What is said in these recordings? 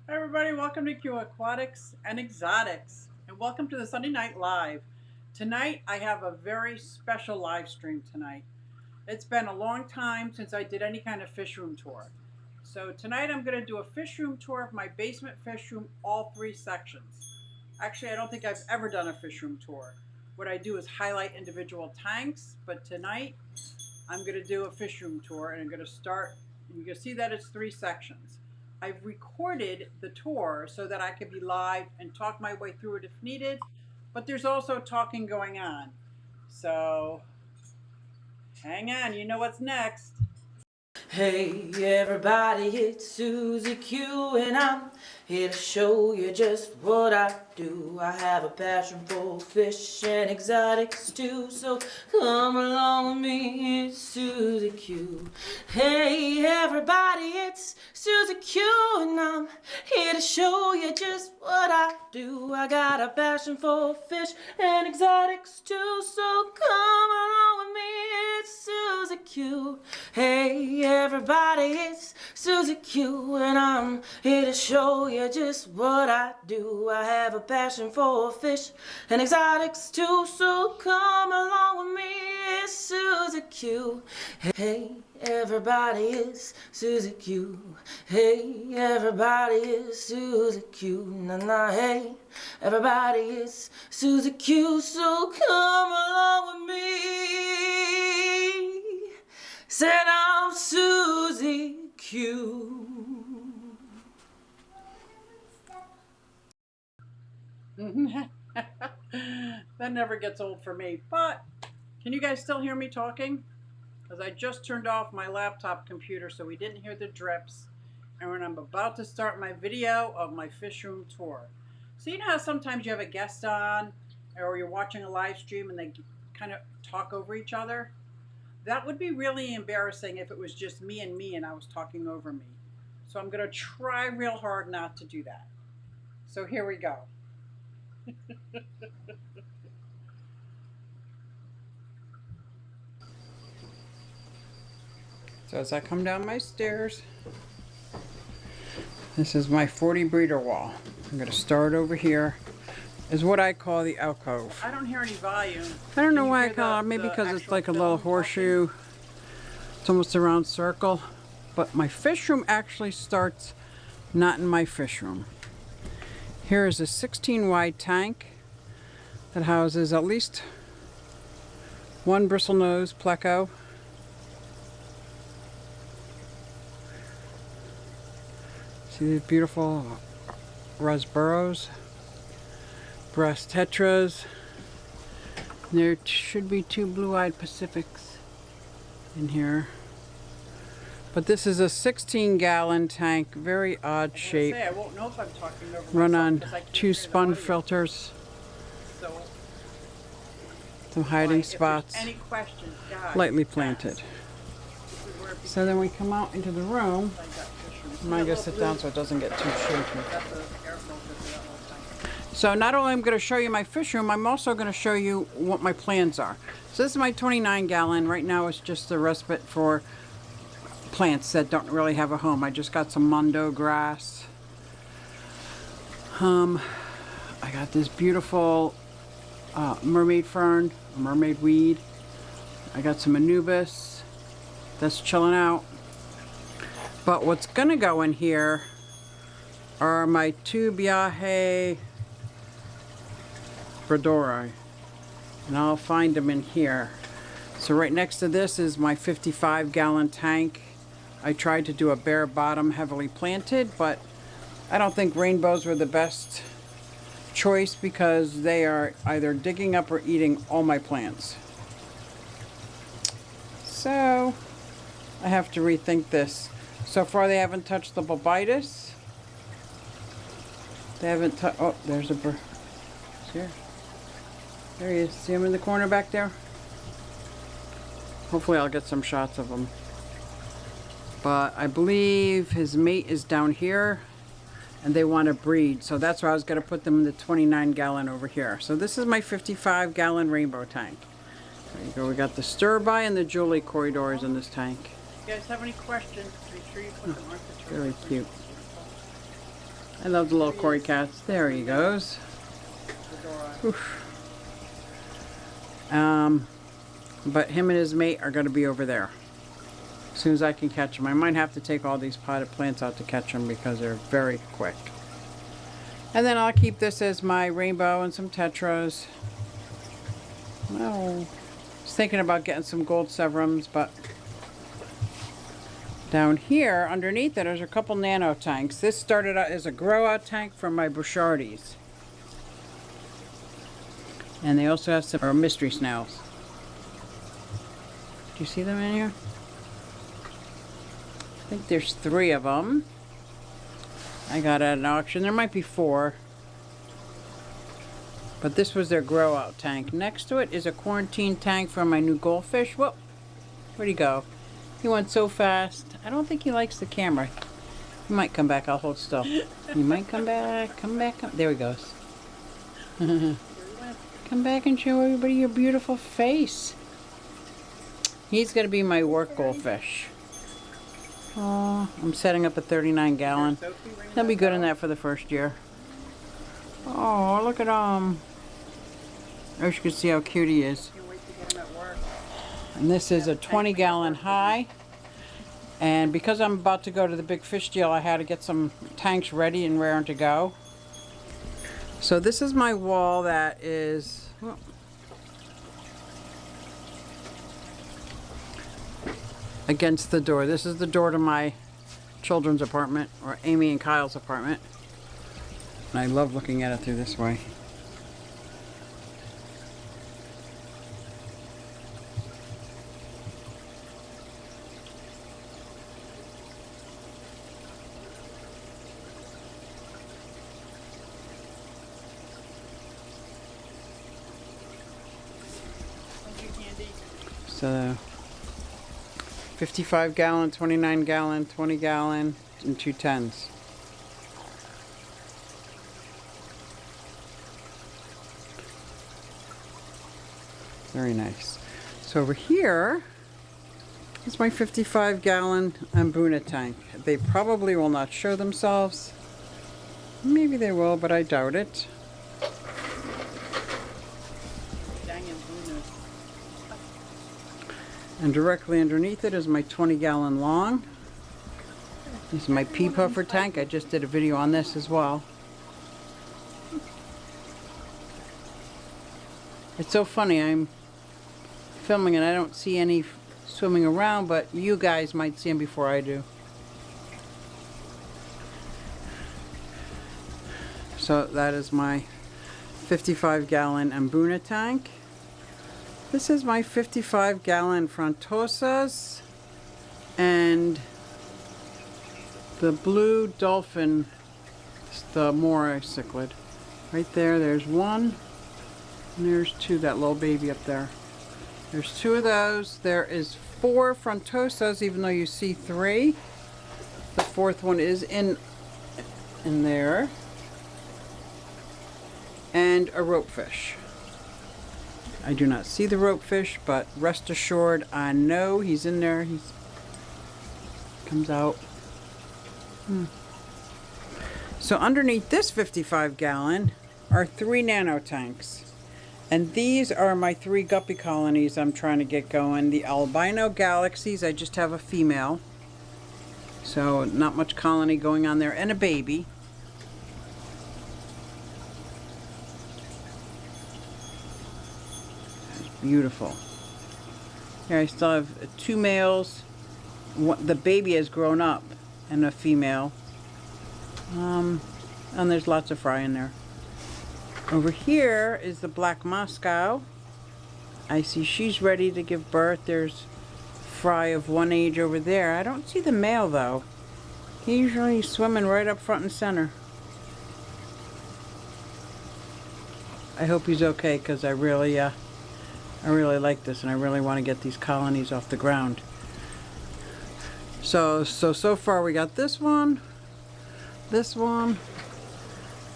Hi everybody, welcome to QueAquatics and Exotics, and welcome to the Sunday Night Live. Tonight I have a very special live stream tonight. It's been a long time since I did any kind of fish room tour. So tonight I'm going to do a fish room tour of my basement fish room, all three sections. Actually, I don't think I've ever done a fish room tour. What I do is highlight individual tanks, but tonight I'm going to do a fish room tour, and I'm going to start, and you can see that it's three sections. I've recorded the tour so that I could be live and talk my way through it if needed, but there's also talking going on. So hang on, you know what's next. Hey everybody, it's Suzy Q and I'm here to show you just what I do. I have a passion for fish and exotics too, so come along with me, it's Suzy Q. Hey everybody, it's Suzy Q and I'm here to show you just what I do. I got a passion for fish and exotics too, so come along with me, it's Suzy Q. Hey everybody, it's Suzy Q and I'm here to show you just what I do. I have a passion for fish and exotics too, so come along with me, it's Suzy Q. Hey everybody, it's Suzy Q. Hey everybody, it's Suzy Q. Nah nah, hey everybody, it's Suzy Q, so come along with me. Said I'm Suzy Q. That never gets old for me. But can you guys still hear me talking? Because I just turned off my laptop computer so we didn't hear the drips. And when I'm about to start my video of my fish room tour. So you know how sometimes you have a guest on or you're watching a live stream and they kind of talk over each other? That would be really embarrassing if it was just me and I was talking over me. So I'm going to try real hard not to do that. So here we go. So as I come down my stairs, this is my 40 breeder wall. I'm going to start over here. Is what I call the alcove. I don't hear any volume. I don't know why I call it. Maybe because it's like a little horseshoe. It's almost a round circle. But my fish room actually starts not in my fish room. Here is a 16 wide tank that houses at least one bristlenose pleco. See these beautiful rasburros, brass tetras. There should be two blue-eyed Pacifics in here. But this is a 16-gallon tank, very odd shape. I won't know if I'm talking over run on two spun filters. So, some hiding spots. Any questions, guys, lightly planted. So then we come out into the room. I'm going to sit down so it doesn't get too shaky. So not only am I going to show you my fish room, I'm also going to show you what my plans are. So this is my 29-gallon. Right now it's just a respite for plants that don't really have a home. I just got some mondo grass. I got this beautiful mermaid fern, mermaid weed. I got some anubis that's chilling out. But what's going to go in here are my two Biahe Bradori, and I'll find them in here. So right next to this is my 55-gallon tank. I tried to do a bare bottom, heavily planted, but I don't think rainbows were the best choice because they are either digging up or eating all my plants. So I have to rethink this. So far they haven't touched the bulbitis. They haven't touched, oh, there's a bird. Here. There he is. See him in the corner back there? Hopefully I'll get some shots of him. But I believe his mate is down here and they want to breed. So that's why I was going to put them in the 29-gallon over here. So this is my 55-gallon rainbow tank. There you go. We got the stir-by and the Julie corridors in this tank. If you guys have any questions, make sure you put them on the Very cute. I love the little Cory cats. There he goes. Oof. But him and his mate are going to be over there as soon as I can catch them. I might have to take all these potted plants out to catch them because they're very quick. And then I'll keep this as my rainbow and some tetras. Well, I was thinking about getting some gold severums, but down here underneath it there's a couple nano tanks. This started out as a grow out tank from my Bouchardies. And they also have some mystery snails. Do you see them in here? I think there's 3 of them. I got at an auction. There might be 4. But this was their grow out tank. Next to it is a quarantine tank for my new goldfish. Whoop! Where'd he go? He went so fast. I don't think he likes the camera. He might come back. I'll hold still. He might come back. Come back. There he goes. Come back and show everybody your beautiful face. He's going to be my work goldfish. Oh, I'm setting up a 39 gallon. He'll be good in that for the first year. Oh, look at him. I wish you could see how cute he is. And this is a 20 gallon high. And because I'm about to go to the big fish deal, I had to get some tanks ready and raring to go. So this is my wall that is... well, against the door. This is the door to my children's apartment, or Amy and Kyle's apartment. And I love looking at it through this way. So 55 gallon, 29 gallon, 20 gallon, and 2 10s. Very nice. So over here is my 55 gallon Mbuna tank. They probably will not show themselves. Maybe they will, but I doubt it. And directly underneath it is my 20 gallon long. This is my pea puffer tank. I just did a video on this as well. It's so funny, I'm filming and I don't see any swimming around, but you guys might see them before I do. So that is my 55 gallon Mbuna tank. This is my 55 gallon Frontosas and the blue dolphin, the Mora Cichlid. Right there, there's 1 and there's 2, that little baby up there. There's 2 of those. There is 4 Frontosas, even though you see 3. The 4th one is in there. And a ropefish. I do not see the ropefish, but rest assured, I know he's in there. He comes out. So underneath this 55 gallon are 3 nano tanks. And these are my 3 guppy colonies I'm trying to get going. The albino galaxies, I just have a female. So not much colony going on there, and a baby. Beautiful. Here I still have 2 males. The baby has grown up, and a female. And there's lots of fry in there. Over here is the black Moscow. I see she's ready to give birth. There's fry of 1 age over there. I don't see the male though. He's usually swimming right up front and center. I hope he's okay, because I really like this, and I really want to get these colonies off the ground. So far we got this one, and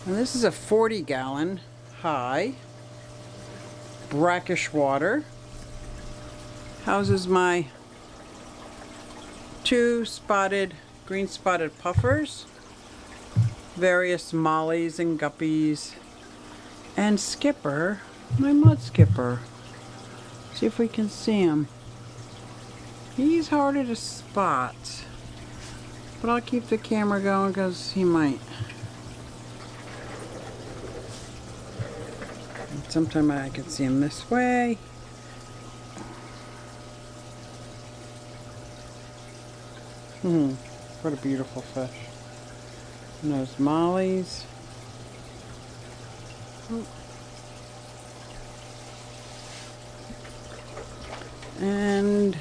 this is a 40 gallon high brackish water. Houses my 2 green spotted puffers. various mollies and guppies. And Skipper, my mud skipper. See if we can see him. He's harder to spot. But I'll keep the camera going because he might. Sometimes I can see him this way. What a beautiful fish. And those mollies. Oh. And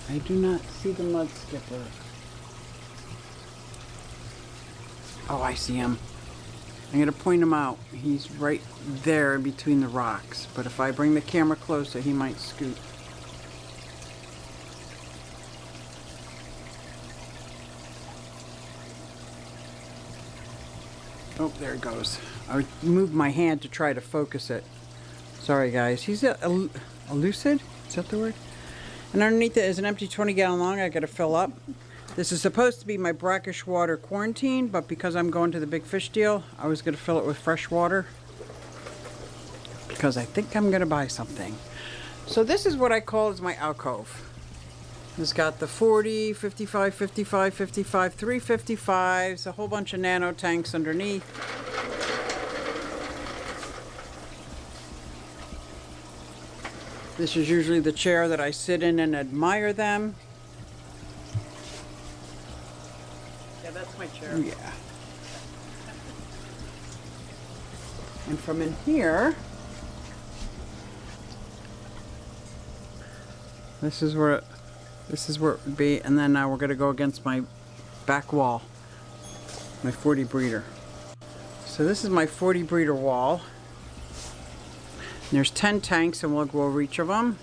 I do not see the mud skipper. Oh, I see him. I'm going to point him out. He's right there between the rocks. But if I bring the camera closer, he might scoot. Oh, there it goes. I moved my hand to try to focus it. Sorry, guys. He's elucid? Is that the word? And underneath it is an empty 20-gallon long I got to fill up. This is supposed to be my brackish water quarantine, but because I'm going to the big fish deal, I was going to fill it with fresh water because I think I'm going to buy something. So this is what I call is my alcove. It's got the 40, 55, 55, 55, 355s, a whole bunch of nano tanks underneath. This is usually the chair that I sit in and admire them. Yeah, that's my chair. Yeah. And from in here, this is where it would be, and then now we're going to go against my back wall, my 40 breeder. So this is my 40 breeder wall. There's 10 tanks and we'll go over each of them.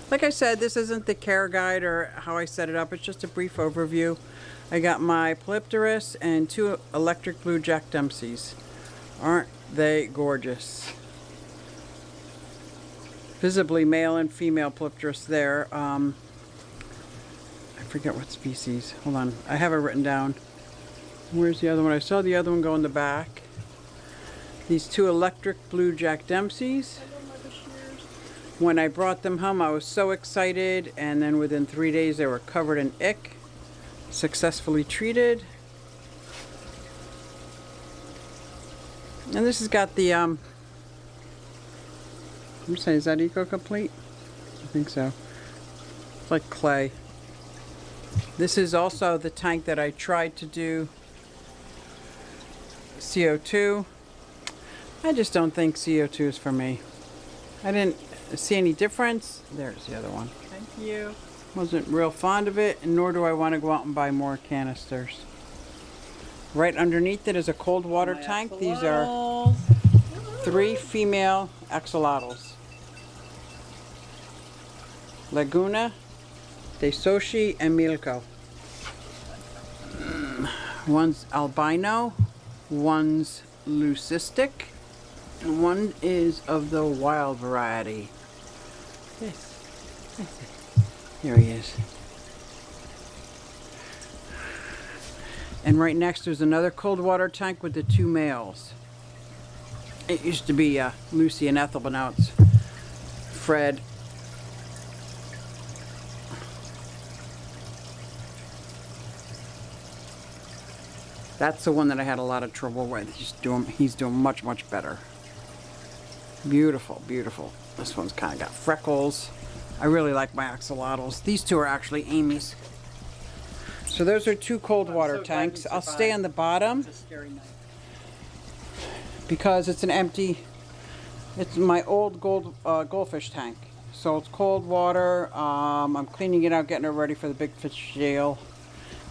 Like I said, this isn't the care guide or how I set it up, it's just a brief overview. I got my Polypterus and 2 electric blue Jack Dempseys. Aren't they gorgeous? Visibly male and female Polypterus there. I forget what species. Hold on. I have it written down. Where's the other one? I saw the other one go in the back. These 2 electric blue Jack Dempseys. When I brought them home, I was so excited, and then within 3 days they were covered in ick. Successfully treated. And this has got the I'm saying, is that Eco Complete? I think so. It's like clay. This is also the tank that I tried to do CO2. I just don't think CO2 is for me. I didn't see any difference. There's the other one. Thank you. Wasn't real fond of it, and nor do I want to go out and buy more canisters. Right underneath it is a cold water tank. These are 3 female axolotls. Laguna, De Sochi, and Milko. One's albino, one's leucistic, and one is of the wild variety. Here he is. And right next there's another cold water tank with the 2 males. It used to be Lucy and Ethel, but now it's Fred. That's the one that I had a lot of trouble with. He's doing much, much better. Beautiful, beautiful. This one's kind of got freckles. I really like my axolotls. These 2 are actually Amy's. So those are 2 cold water tanks. I'll stay on the bottom because it's an empty, it's my old goldfish tank. So it's cold water. I'm cleaning it out, getting it ready for the big fish deal.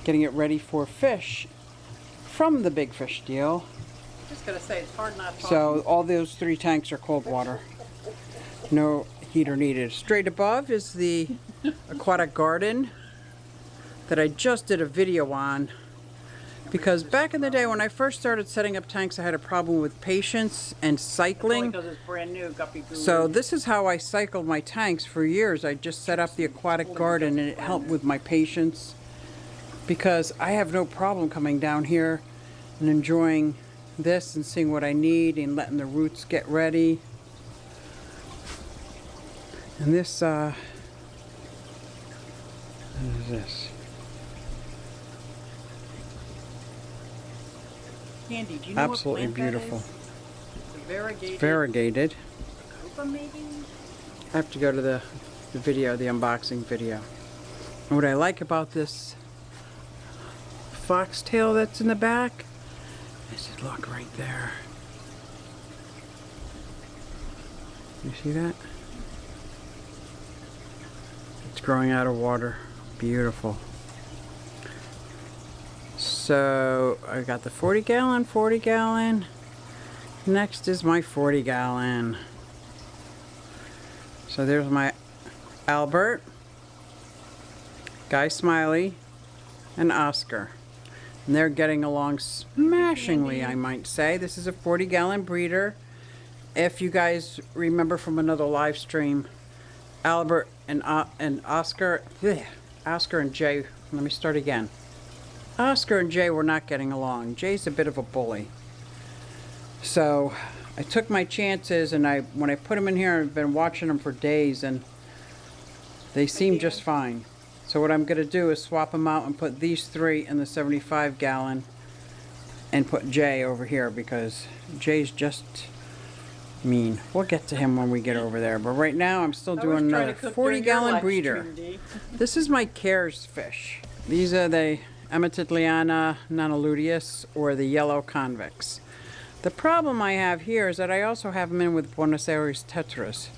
Getting it ready for fish from the big fish deal. Just gonna say it's hard not talking. So all those 3 tanks are cold water. No heater needed. Straight above is the aquatic garden that I just did a video on, because back in the day when I first started setting up tanks, I had a problem with patience and cycling. Because it's brand new, guppy goo. So this is how I cycled my tanks for years. I just set up the aquatic garden and it helped with my patience, because I have no problem coming down here and enjoying this and seeing what I need and letting the roots get ready. And this, what is this? Candy, do you know Absolutely what plant beautiful. that is? The variegated. It's variegated. Copa, maybe? I have to go to the video, the unboxing video. And what I like about this foxtail that's in the back is, look right there. You see that? It's growing out of water. Beautiful. So I got the 40 gallon. Next is my 40 gallon. So there's my Albert, Guy Smiley, and Oscar. And they're getting along smashingly, I might say. This is a 40 gallon breeder. If you guys remember from another live stream, Albert and Oscar, Oscar and Jay, let me start again. Oscar and Jay were not getting along. Jay's a bit of a bully. So I took my chances, and when I put them in here, I've been watching them for days, and they seem just fine. So what I'm going to do is swap them out and put these three in the 75 gallon and put Jay over here, because Jay's just mean. We'll get to him when we get over there. But right now I'm still doing another 40 gallon breeder. This is my cares fish. These are the Amatitliana nanaluteus, or the yellow convex. The problem I have here is that I also have them in with Buenos Aires tetras.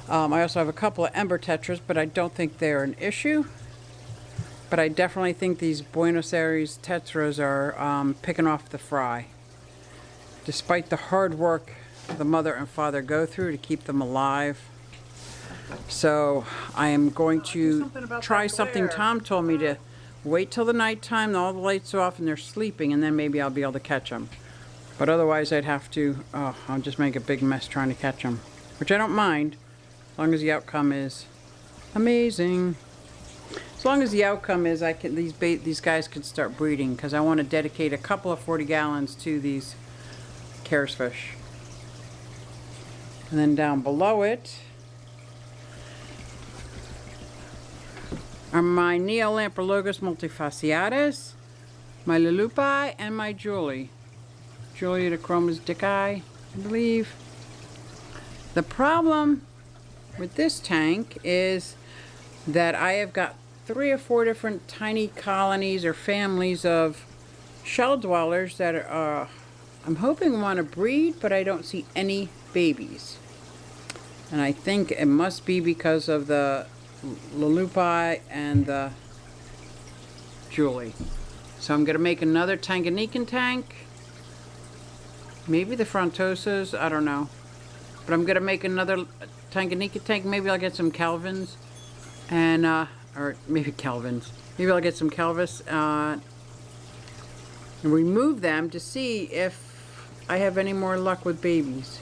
I also have a couple of ember tetras, but I don't think they're an issue. But I definitely think these Buenos Aires tetras are picking off the fry. Despite the hard work the mother and father go through to keep them alive. So I am going to try something Tom told me to wait till the nighttime, all the lights are off and they're sleeping, and then maybe I'll be able to catch them. But otherwise I'd have to, I'll just make a big mess trying to catch them. Which I don't mind, as long as the outcome is amazing. As long as the outcome is these guys can start breeding, because I want to dedicate a couple of 40 gallons to these cares fish. And then down below it are my Neolamprologus multifasciatus, my Lulupi, and my Julie. Juliidachromis dicki, I believe. The problem with this tank is that I have got 3 or 4 different tiny colonies or families of shell dwellers that are, I'm hoping want to breed, but I don't see any babies. And I think it must be because of the Lulupi and the Julie. So I'm going to make another Tanganyikan tank. Maybe the Frontosas, I don't know. But I'm going to make another Tanganyikan tank. Maybe I'll get some Calvins. And, or maybe Calvins. Maybe I'll get some Calvis. And remove them to see if I have any more luck with babies.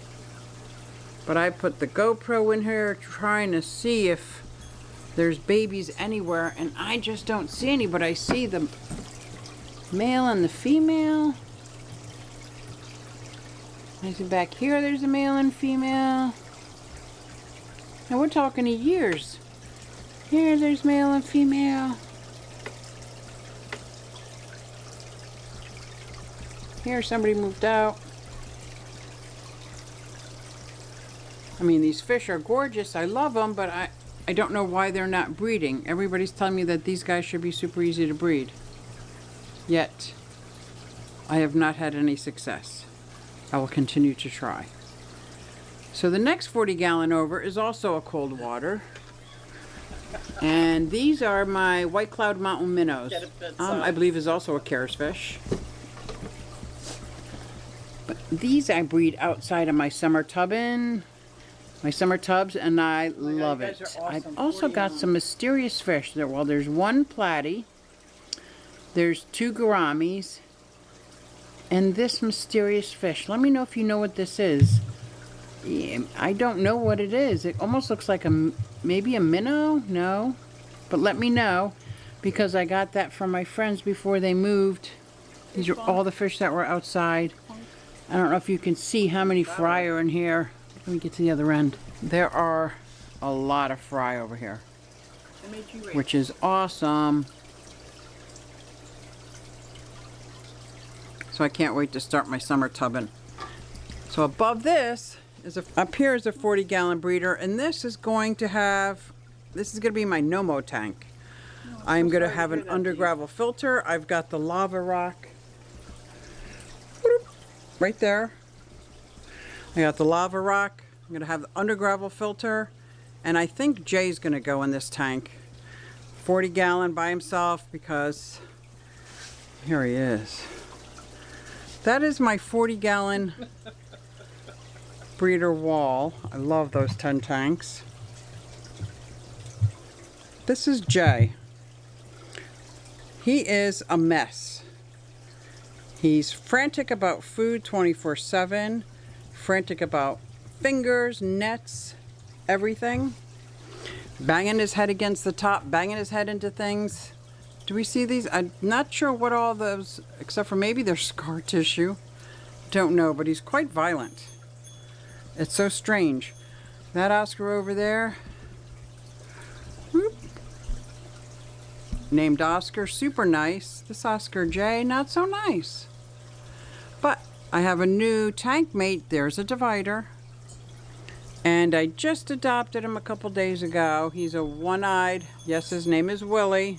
But I put the GoPro in here trying to see if there's babies anywhere, and I just don't see any, but I see the male and the female. I see back here there's a male and female. Now we're talking years. Here there's male and female. Here somebody moved out. I mean, these fish are gorgeous. I love them, but I don't know why they're not breeding. Everybody's telling me that these guys should be super easy to breed. Yet, I have not had any success. I will continue to try. So the next 40 gallon over is also a cold water. And these are my White Cloud Mountain minnows. I believe is also a cares fish. But these I breed outside of my summer tubs, and I love it. Awesome. I've also got some mysterious fish. Well, there's one platy, there's 2 gouramis, and this mysterious fish. Let me know if you know what this is. I don't know what it is. It almost looks like maybe a minnow? No. But let me know, because I got that from my friends before they moved These are all the fish that were outside. I don't know if you can see how many fry are in here. Let me get to the other end. There are a lot of fry over here, which is awesome. So I can't wait to start my summer tubbing. So above this is up here is a 40-gallon breeder, and this is going to be my Nomo tank. I'm going to have an under gravel filter. I've got the lava rock right there. I got the lava rock. I'm going to have the under gravel filter, and I think Jay's going to go in this tank. 40-gallon by himself, because here he is. That is my 40-gallon breeder wall. I love those 10 tanks. This is Jay. He is a mess. He's frantic about food 24/7, frantic about fingers, nets, everything. Banging his head against the top, banging his head into things. Do we see these? I'm not sure what all those, except for maybe they're scar tissue. Don't know, but he's quite violent. It's so strange. That Oscar over there, whoop, named Oscar, super nice. This Oscar J, not so nice. But I have a new tank mate. There's a divider. And I just adopted him a couple days ago. He's a one-eyed, yes, his name is Willie,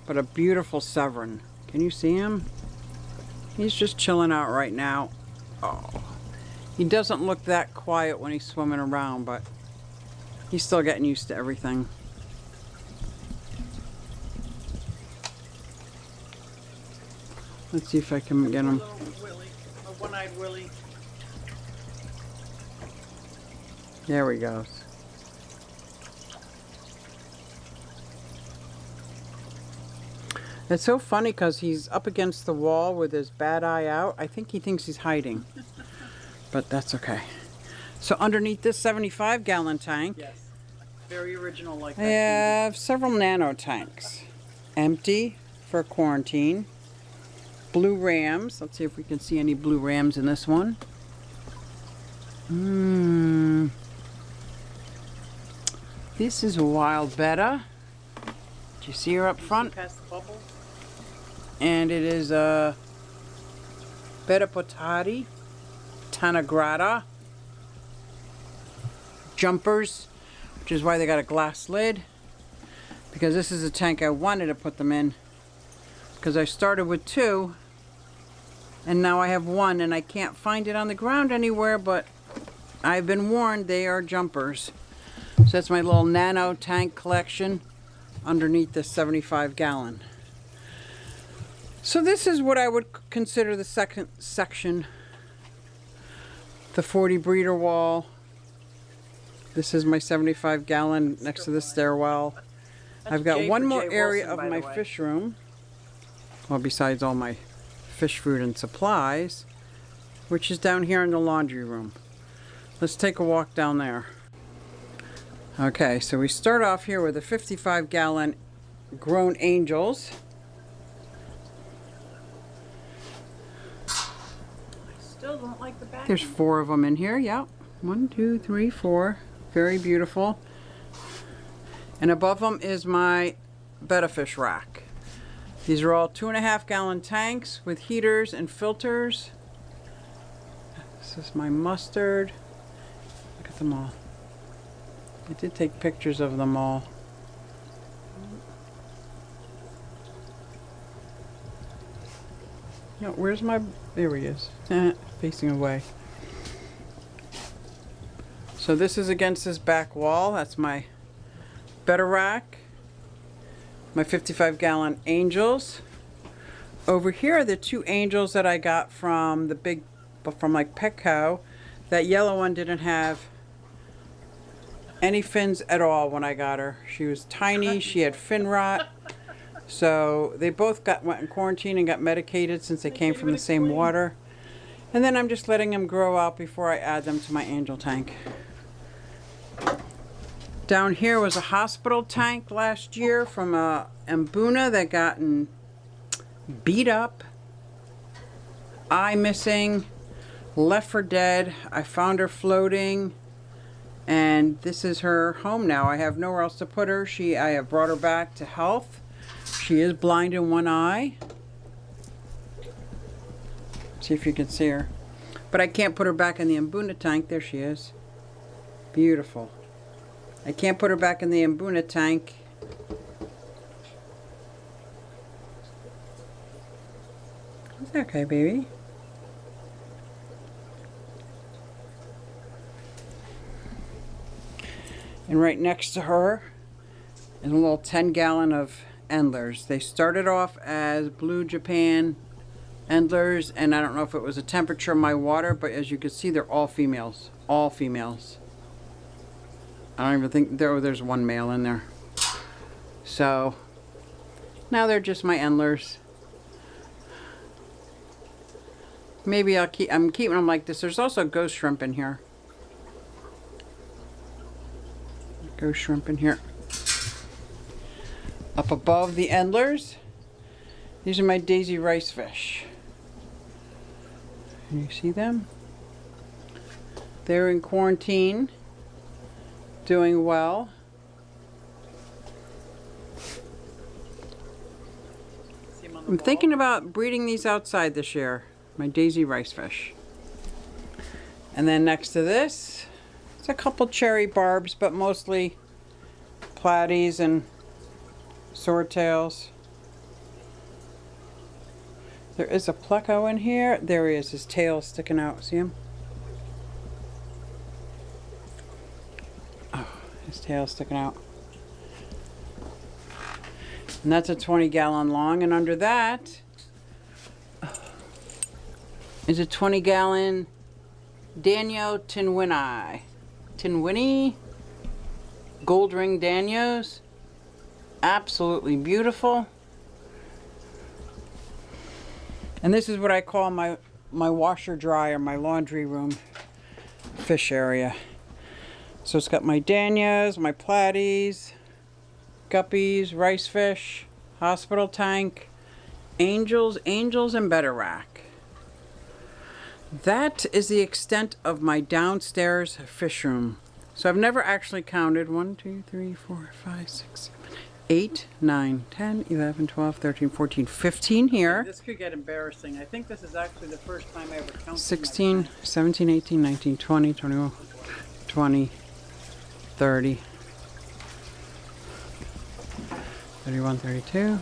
but a beautiful Severin. Can you see him? He's just chilling out right now. Oh, he doesn't look that quiet when he's swimming around, but he's still getting used to everything. Let's see if I can get him. Willie, a one-eyed Willie. There he goes. It's so funny because he's up against the wall with his bad eye out. I think he thinks he's hiding, but that's okay. So underneath this 75-gallon tank, Yes, very original like I that. have several nano tanks. Empty for quarantine. Blue rams. Let's see if we can see any blue rams in this one. This is a wild betta. Do you see her up front? Past the bubble. And it is a betta potati, tanagrata, jumpers, which is why they got a glass lid, because this is a tank I wanted to put them in, because I started with 2 and now I have 1 and I can't find it on the ground anywhere, but I've been warned they are jumpers. So that's my little nano tank collection underneath the 75-gallon. So this is what I would consider the second section, the 40 breeder wall. This is my 75-gallon next to the stairwell. I've got one more area of my fish room, well, besides all my fish food and supplies, which is down here in the laundry room. Let's take a walk down there. Okay, so we start off here with the 55-gallon grown angels. Still don't like the back. There's 4 of them in here. Yep. 1, 2, 3, 4. Very beautiful. And above them is my betta fish rack. These are all 2.5-gallon tanks with heaters and filters. This is my mustard. Look at them all. I did take pictures of them all. No, where's my... There he is. Facing away. So this is against this back wall. That's my betta rack. My 55-gallon angels. Over here are the 2 angels that I got from the big... from like Petco. That yellow one didn't have any fins at all when I got her. She was tiny. She had fin rot. So they both went in quarantine and got medicated since they came from the same water. And then I'm just letting them grow out before I add them to my angel tank. Down here was a hospital tank last year from a Mbuna that gotten beat up. eye missing, left for dead. I found her floating, and this is her home now. I have nowhere else to put her. I have brought her back to health. She is blind in one eye. See if you can see her. But I can't put her back in the Mbuna tank. There she is. Beautiful. I can't put her back in the Mbuna tank. It's okay, baby. And right next to her is a little 10-gallon of Endlers. They started off as Blue Japan Endlers, and I don't know if it was a temperature of my water, but as you can see, they're all females. All females. I don't even think there's one male in there. So now they're just my Endlers. Maybe I'm keeping them like this. There's also ghost shrimp in here. Ghost shrimp in here. Up above the Endlers, these are my daisy rice fish. Can you see them? They're in quarantine, doing well. I'm thinking about breeding these outside this year. My daisy rice fish. And then next to this, it's a couple cherry barbs, but mostly platies and swordtails. There is a pleco in here. There he is, his tail sticking out. See him? Oh, his tail sticking out. And that's a 20-gallon long, and under that is a 20-gallon Danio Tinwini gold ring Danios. Absolutely beautiful. And this is what I call my washer dryer, my laundry room fish area. So it's got my Danios, my platies, guppies, rice fish, hospital tank, angels, and better rack. That is the extent of my downstairs fish room. So I've never actually counted 1, 2, 3, 4, 5, 6, 7, 8, 9, 10, 11, 12, 13, 14, 15 here. This could get embarrassing. I think this is actually the first time I ever counted. 16, 17, 18, 19, 20, 21, 20, 30, 31, 32,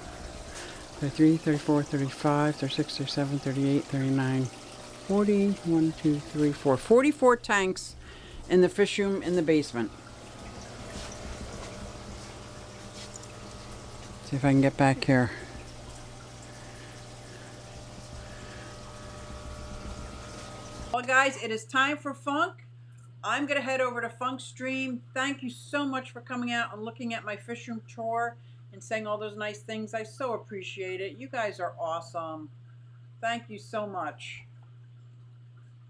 33, 34, 35, 36, 37, 38, 39, 40, 1, 2, 3, 4. 44 tanks in the fish room in the basement. See if I can get back here. Well, guys, it is time for Funk. I'm going to head over to Funk's stream. Thank you so much for coming out and looking at my fish room tour and saying all those nice things. I so appreciate it. You guys are awesome. Thank you so much.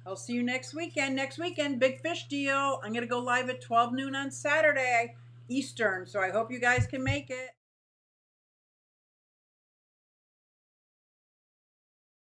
I'll see you next weekend. Next weekend, big fish deal. I'm going to go live at 12 noon on Saturday Eastern, so I hope you guys can make it.